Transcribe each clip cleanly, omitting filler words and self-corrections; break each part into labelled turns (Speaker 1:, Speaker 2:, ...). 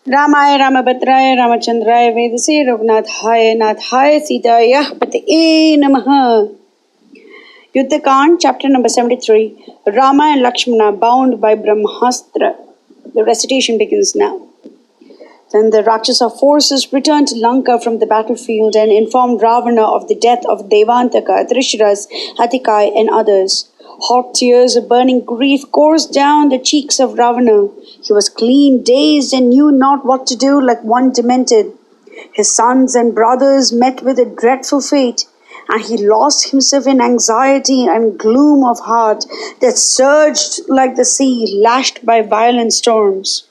Speaker 1: रामाय रामभद्राय रामचंद्राय वेदसे रघुनाथाय नाथाय सीताय पतये नमः. Yuddha Kand, chapter number 73. Rama and Lakshmana bound by Brahmastra. The recitation begins now. Then the Rakshasa forces returned to Lanka from the battlefield and informed Ravana of the death of Devantaka, Trishras, Hatikai, and others. Hot tears of burning grief coursed down the cheeks of Ravana. He was clean dazed and knew not what to do, like one demented. His sons and brothers met with a dreadful fate, and he lost himself in anxiety and gloom of heart that surged like the sea lashed by violent storms.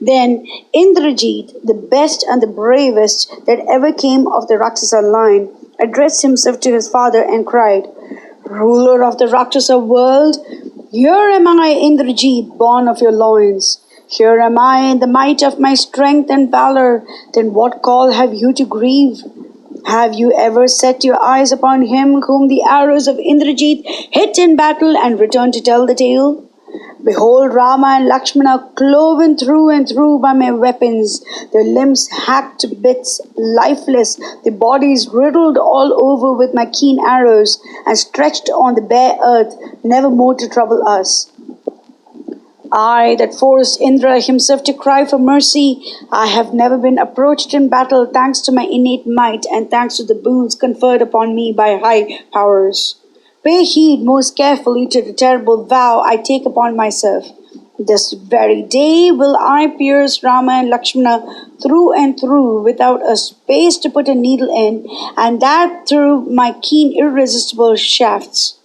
Speaker 1: Then Indrajit, the best and the bravest that ever came of the Rakshasa line, addressed himself to his father and cried, "Ruler of the Rakshasa world, here am I, Indrajit, born of your loins. Here am I in the might of my strength and valor. Then what call have you to grieve? Have you ever set your eyes upon him whom the arrows of Indrajit hit in battle and returned to tell the tale? Behold Rama and Lakshmana cloven through and through by my weapons, their limbs hacked to bits, lifeless, their bodies riddled all over with my keen arrows, and stretched on the bare earth, never more to trouble us. I, that forced Indra himself to cry for mercy, I have never been approached in battle thanks to my innate might and thanks to the boons conferred upon me by high powers. Pay heed most carefully to the terrible vow I take upon myself. This very day will I pierce Rama and Lakshmana through and through without a space to put a needle in, and that through my keen irresistible shafts.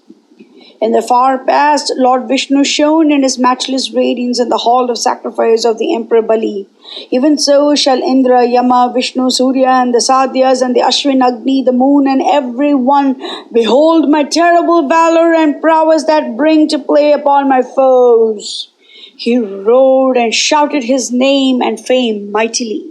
Speaker 1: In the far past, Lord Vishnu shone in his matchless radiance in the hall of sacrifice of the Emperor Bali. Even so shall Indra, Yama, Vishnu, Surya, and the Sadhyas, and the Ashwin, Agni, the moon, and every one behold my terrible valor and prowess that bring to play upon my foes." He roared and shouted his name and fame mightily.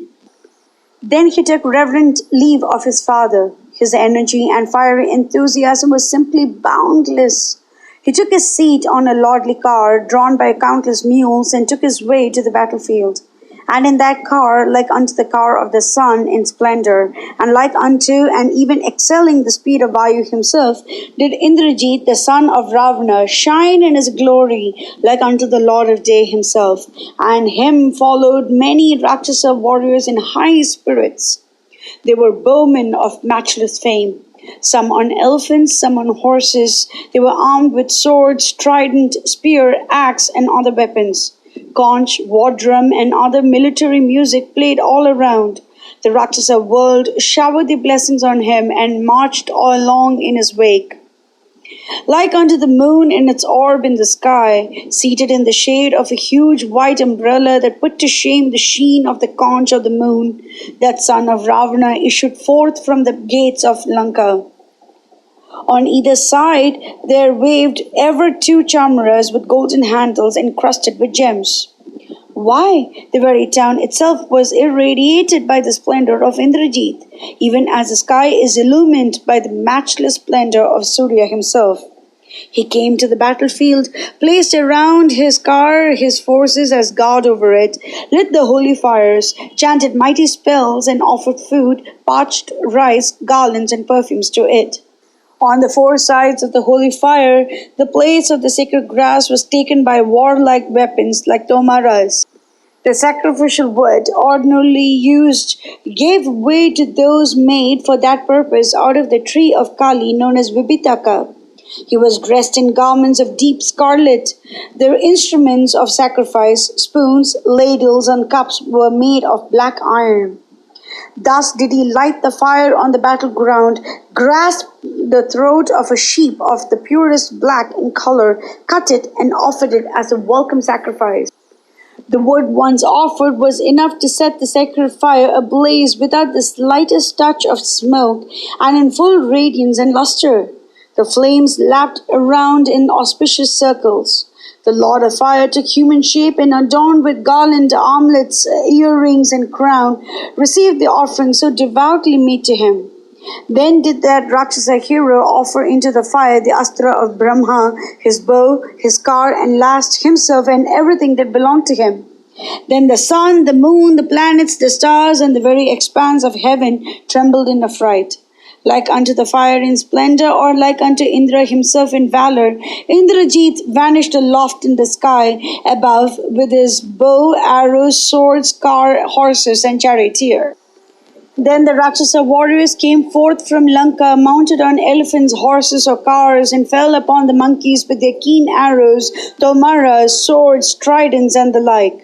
Speaker 1: Then he took reverent leave of his father. His energy and fiery enthusiasm was simply boundless. He took his seat on a lordly car drawn by countless mules and took his way to the battlefield. And in that car, like unto the car of the sun in splendor, and like unto and even excelling the speed of Vayu himself, did Indrajit, the son of Ravana, shine in his glory like unto the Lord of Day himself. And him followed many Rakshasa warriors in high spirits. They were bowmen of matchless fame. Some on elephants, some on horses. They were armed with swords, trident, spear, axe, and other weapons. Conch, war drum, and other military music played all around. The Rakshasa world showered their blessings on him and marched all along in his wake. Like unto the moon in its orb in the sky, seated in the shade of a huge white umbrella that put to shame the sheen of the conch of the moon, that son of Ravana issued forth from the gates of Lanka. On either side there waved ever two charmeras with golden handles encrusted with gems. Why, the very town itself was irradiated by the splendor of Indrajit, even as the sky is illumined by the matchless splendor of Surya himself. He came to the battlefield, placed around his car his forces as guard over it, lit the holy fires, chanted mighty spells, and offered food, parched rice, garlands, and perfumes to it. On the four sides of the holy fire, the place of the sacred grass was taken by warlike weapons like tomaras. The sacrificial wood ordinarily used gave way to those made for that purpose out of the tree of Kali known as Vibhitaka. He was dressed in garments of deep scarlet. The instruments of sacrifice, spoons, ladles, and cups were made of black iron. Thus did he light the fire on the battleground, grasp the throat of a sheep of the purest black in color, cut it, and offered it as a welcome sacrifice. The wood once offered was enough to set the sacred fire ablaze without the slightest touch of smoke and in full radiance and luster. The flames lapped around in auspicious circles. The Lord of Fire took human shape and adorned with garland, armlets, earrings, and crown, received the offering so devoutly made to him. Then did that Rakshasa hero offer into the fire the astra of Brahma, his bow, his car, and last himself and everything that belonged to him. Then the sun, the moon, the planets, the stars, and the very expanse of heaven trembled in affright. Like unto the fire in splendor, or like unto Indra himself in valor, Indrajit vanished aloft in the sky above with his bow, arrows, swords, car, horses, and charioteer. Then the Rakshasa warriors came forth from Lanka, mounted on elephants, horses, or cars, and fell upon the monkeys with their keen arrows, tomaras, swords, tridents, and the like.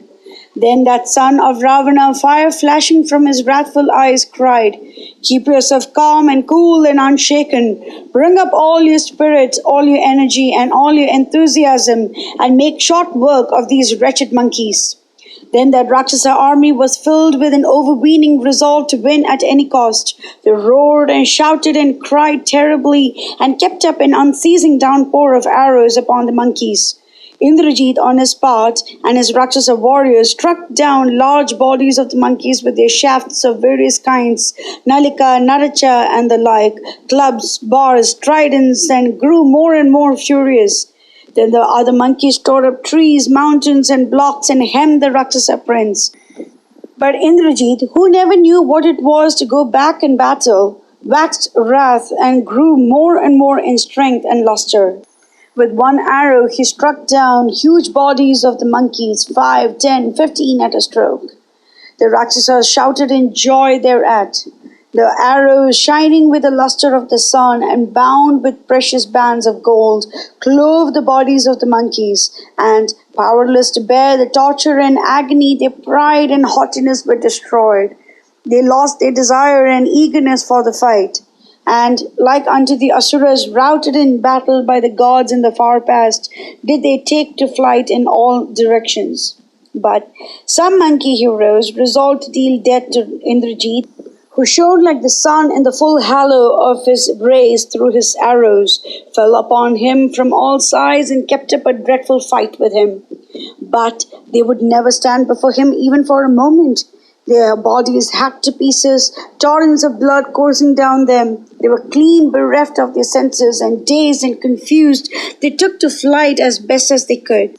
Speaker 1: Then that son of Ravana, fire flashing from his wrathful eyes, cried, "Keep yourself calm and cool and unshaken. Bring up all your spirit, all your energy, and all your enthusiasm, and make short work of these wretched monkeys." Then that Rakshasa army was filled with an overweening resolve to win at any cost. They roared and shouted and cried terribly, and kept up an unceasing downpour of arrows upon the monkeys. Indrajit, on his part, and his Rakshasa warriors struck down large bodies of the monkeys with their shafts of various kinds, nalika, naracha, and the like, clubs, bars, tridents, and grew more and more furious. Then the other monkeys tore up trees, mountains, and blocks and hemmed the Rakshasa prince. But Indrajit, who never knew what it was to go back in battle, waxed wrath and grew more and more in strength and luster. With one arrow he struck down huge bodies of the monkeys, 5, 10, 15 at a stroke. The Rakshasas shouted in joy thereat. The arrows, shining with the luster of the sun and bound with precious bands of gold, clove the bodies of the monkeys, and, powerless to bear the torture and agony, their pride and haughtiness were destroyed. They lost their desire and eagerness for the fight. And, like unto the Asuras routed in battle by the gods in the far past, did they take to flight in all directions. But some monkey heroes resolved to deal death to Indrajit, who shone like the sun in the full halo of his rays through his arrows, fell upon him from all sides and kept up a dreadful fight with him. But they would never stand before him even for a moment. Their bodies hacked to pieces, torrents of blood coursing down them. They were clean bereft of their senses, and dazed and confused, they took to flight as best as they could.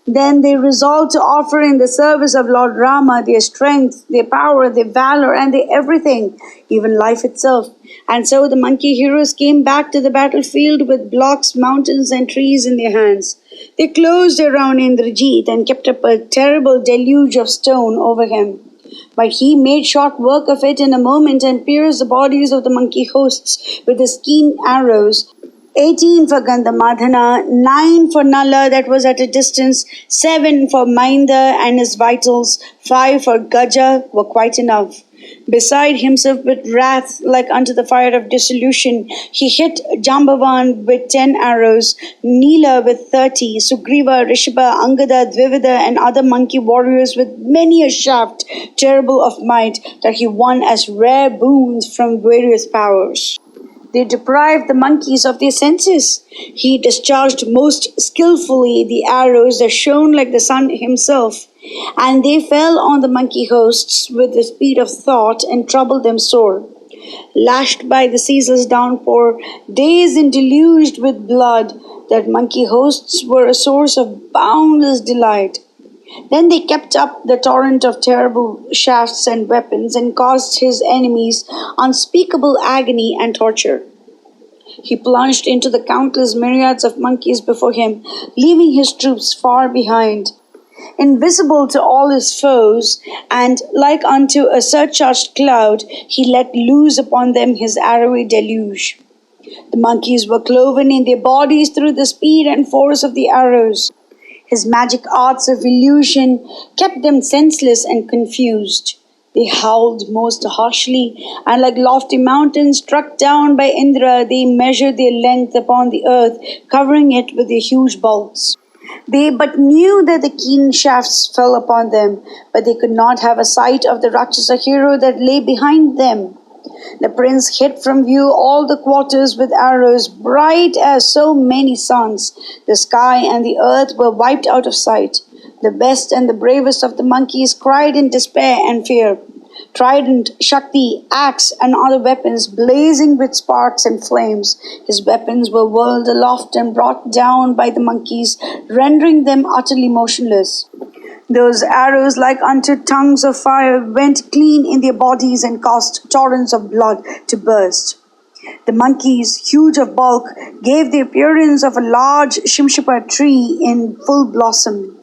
Speaker 1: Then they resolved to offer in the service of Lord Rama their strength, their power, their valor, and their everything, even life itself. And so the monkey heroes came back to the battlefield with blocks, mountains, and trees in their hands. They closed around Indrajit and kept up a terrible deluge of stone over him. But he made short work of it in a moment and pierced the bodies of the monkey hosts with his keen arrows. 18 for Gandhamadhana, 9 for Nala that was at a distance, 7 for Mainda and his vitals, 5 for Gaja were quite enough. Beside himself with wrath like unto the fire of dissolution, he hit Jambavan with 10 arrows, Nila with 30, Sugriva, Rishaba, Angada, Dvivida, and other monkey warriors with many a shaft, terrible of might, that he won as rare boons from various powers. They deprived the monkeys of their senses. He discharged most skillfully the arrows that shone like the sun himself, and they fell on the monkey hosts with the speed of thought and troubled them sore. Lashed by the ceaseless downpour, dazed and deluged with blood, that monkey hosts were a source of boundless delight. Then they kept up the torrent of terrible shafts and weapons and caused his enemies unspeakable agony and torture. He plunged into the countless myriads of monkeys before him, leaving his troops far behind. Invisible to all his foes, and like unto a surcharged cloud, he let loose upon them his arrowy deluge. The monkeys were cloven in their bodies through the speed and force of the arrows. His magic arts of illusion kept them senseless and confused. They howled most harshly, and like lofty mountains struck down by Indra, they measured their length upon the earth, covering it with their huge bulks. They but knew that the keen shafts fell upon them, but they could not have a sight of the Rakshasa hero that lay behind them. The prince hid from view all the quarters with arrows bright as so many suns. The sky and the earth were wiped out of sight. The best and the bravest of the monkeys cried in despair and fear. Trident, Shakti, axe, and other weapons blazing with sparks and flames. His weapons were whirled aloft and brought down by the monkeys, rendering them utterly motionless. Those arrows, like unto tongues of fire, went clean in their bodies and caused torrents of blood to burst. The monkeys, huge of bulk, gave the appearance of a large shimshipa tree in full blossom.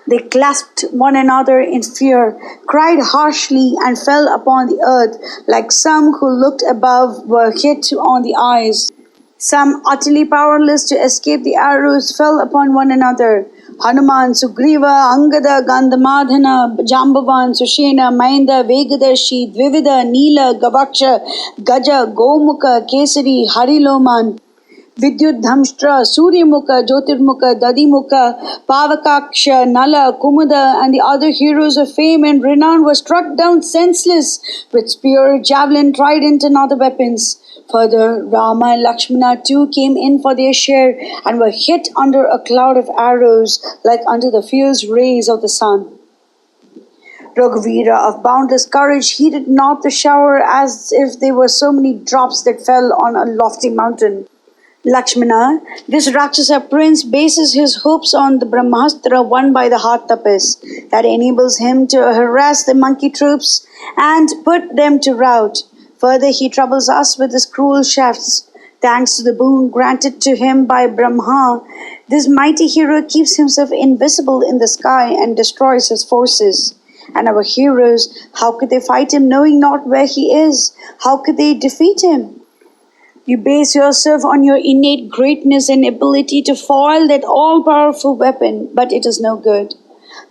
Speaker 1: They clasped one another in fear, cried harshly, and fell upon the earth like some who looked above were hit on the eyes. Some, utterly powerless to escape the arrows, fell upon one another. Hanuman, Sugriva, Angada, Gandhamadhana, Jambavan, Sushena, Mahinda, Vegadarshi, Dvivida, Neela, Gavaksha, Gaja, Gomukha, Kesari, Hariloman, Vidyudhamshtra, Suryamukha, Jyotirmukha, Dadimukha, Pavakaksha, Nala, Kumuda, and the other heroes of fame and renown were struck down senseless with spear, javelin, trident, and other weapons. Further, Rama and Lakshmana too came in for their share and were hit under a cloud of arrows like unto the fierce rays of the sun. Raghuvira, of boundless courage, heeded not the shower as if they were so many drops that fell on a lofty mountain. Lakshmana, this Rakshasa prince, bases his hopes on the Brahmastra won by the heart tapas that enables him to harass the monkey troops and put them to rout. Further, he troubles us with his cruel shafts. Thanks to the boon granted to him by Brahma, this mighty hero keeps himself invisible in the sky and destroys his forces. And our heroes, how could they fight him knowing not where he is? How could they defeat him? You base yourself on your innate greatness and ability to foil that all-powerful weapon, but it is no good.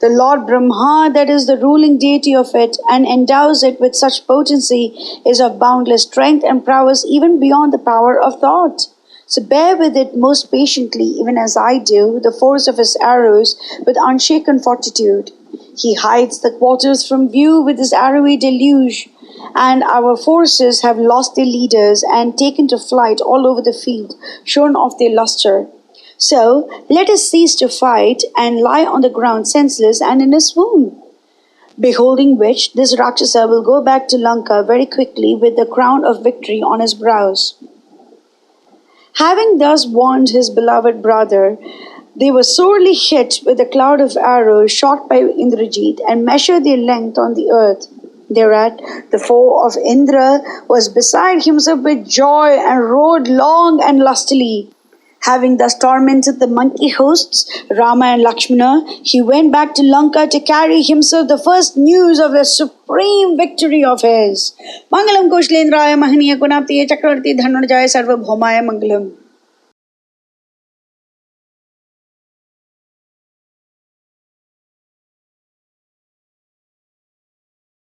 Speaker 1: The Lord Brahma, that is the ruling deity of it, and endows it with such potency, is of boundless strength and prowess even beyond the power of thought. So bear with it most patiently, even as I do, the force of his arrows with unshaken fortitude. He hides the quarters from view with his arrowy deluge, and our forces have lost their leaders and taken to flight all over the field, shorn of their luster. So let us cease to fight and lie on the ground senseless and in a swoon. Beholding which, this Rakshasa will go back to Lanka very quickly with the crown of victory on his brows. Having thus warned his beloved brother, they were sorely hit with a cloud of arrows shot by Indrajit and measured their length on the earth. Thereat, the foe of Indra was beside himself with joy and rode long and lustily. Having thus tormented the monkey hosts, Rama and Lakshmana, he went back to Lanka to carry himself the first news of the supreme victory of his. Mangalam Kushlendraya Mahaniya Kunaptiya Chakravarti Dhanurjaya Sarvabhaumaya Mangalam.